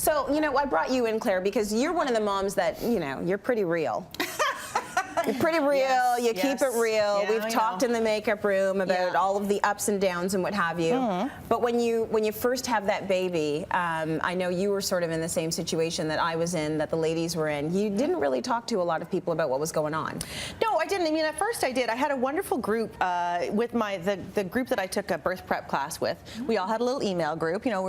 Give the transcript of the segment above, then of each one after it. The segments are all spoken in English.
So, you know, I brought you in, Claire, because you're one of the moms that, you know, you're pretty real. You're pretty real. Yes, you keep it real. Yeah, we've talked in the makeup room about all of the ups and downs and what have you. But when you first have that baby, I know you were sort of in the same situation that I was in, that the ladies were in. You didn't really talk to a lot of people about what was going on. No, I didn't. I mean, at first I did. I had a wonderful group with the group that I took a birth prep class with. We all had a little email group. You know,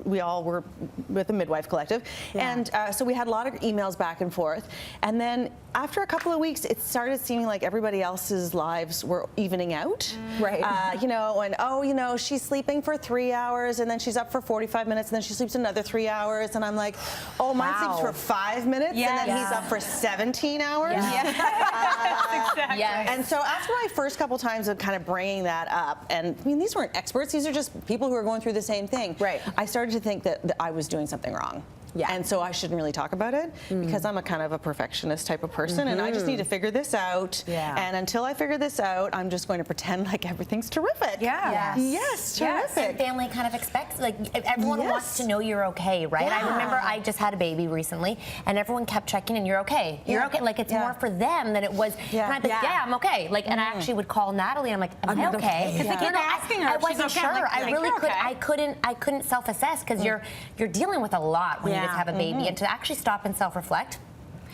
we all were with the Midwife Collective, and so we had a lot of emails back and forth. And then after a couple of weeks, it started seeming like everybody else's lives were evening out. Right. You know, and you know, she's sleeping for 3 hours, and then she's up for 45 minutes, and then she sleeps another 3 hours, and I'm like, oh, mine sleeps for 5 minutes, and then he's up for 17 hours. Exactly. And so after my first couple times of kind of bringing that up, and I mean, these weren't experts, these are just people who are going through the same thing. Right. I started to think that I was doing something wrong. And so I shouldn't really talk about it because I'm a kind of a perfectionist type of person, and I just need to figure this out. And until I figure this out, I'm just going to pretend like everything's terrific. Yes, terrific. And family kind of expects, like, everyone wants to know you're okay, right? I remember I just had a baby recently, and everyone kept checking in, you're okay, you're okay. Like, it's more for them than it was. And I'd be like, I'm okay. Like, and I actually would call Natalie, and I'm like, am I okay? Because they keep asking her. I wasn't sure. I really couldn't self-assess because you're dealing with a lot when you just have a baby, and to actually stop and self-reflect,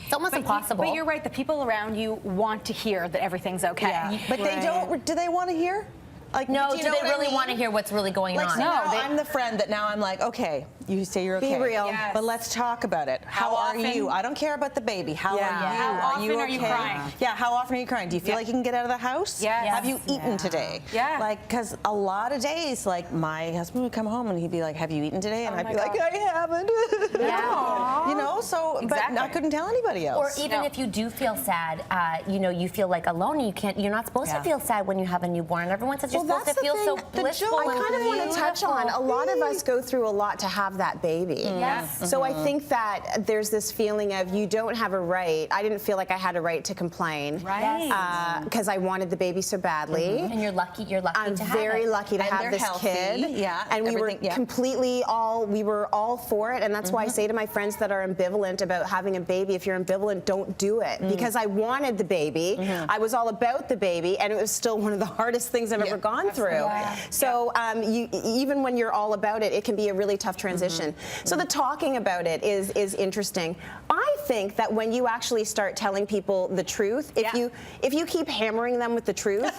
it's almost impossible. But you're right, the people around you want to hear that everything's okay. But they don't, do they want to hear? Like, no, do they really want to hear what's really going on? So now I'm the friend that now I'm like, okay, you say you're okay. Be real. But let's talk about it. How are you? I don't care about the baby. How are you? How often are you crying? Yeah, how often are you crying? Do you feel like you can get out of the house? Have you eaten today? Like, because a lot of days, like, my husband would come home and he'd be like, have you eaten today? And I'd be like, I haven't. You know, so, but I couldn't tell anybody else. Or even if you do feel sad, you know, you feel like alone, and you're not supposed to feel sad when you have a newborn. Everyone says you're supposed to feel so blissful. I kind of want to touch on, a lot of us go through a lot to have that baby. So I think that there's this feeling of you don't have a right. I didn't feel like I had a right to complain. Because I wanted the baby so badly. And you're lucky to have it. I'm very lucky to have this kid. And we were completely we were all for it. And that's why I say to my friends that are ambivalent about having a baby, if you're ambivalent, don't do it. Because I wanted the baby. I was all about the baby, and it was still one of the hardest things I've ever gone through. So even when you're all about it, it can be a really tough transition. So the talking about it is interesting. I think that when you actually start telling people the truth, if you keep hammering them with the truth,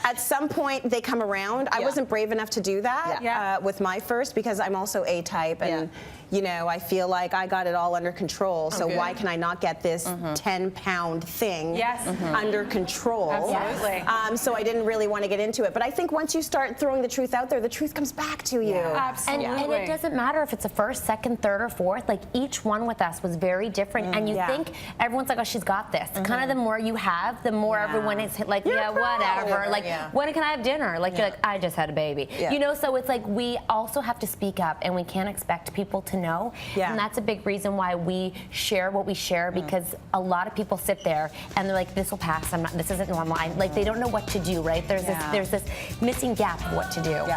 at some point they come around. I wasn't brave enough to do that with my first, because I'm also A-type, and you know, I feel like I got it all under control. So why can I not get this 10-pound thing under control? Absolutely. So I didn't really want to get into it. But I think once you start throwing the truth out there, the truth comes back to you. Absolutely. And it doesn't matter if it's a first, second, third, or fourth. Like, each one with us was very different. And you think everyone's like, oh, she's got this. Kind of the more you have, the more everyone is like, whatever. Like, when can I have dinner? Like, you're like, I just had a baby. You know, so it's like we also have to speak up, and we can't expect people to know. And that's a big reason why we share what we share, because a lot of people sit there and they're like, this will pass. This isn't normal. Like, they don't know what to do, right? There's this missing gap of what to do.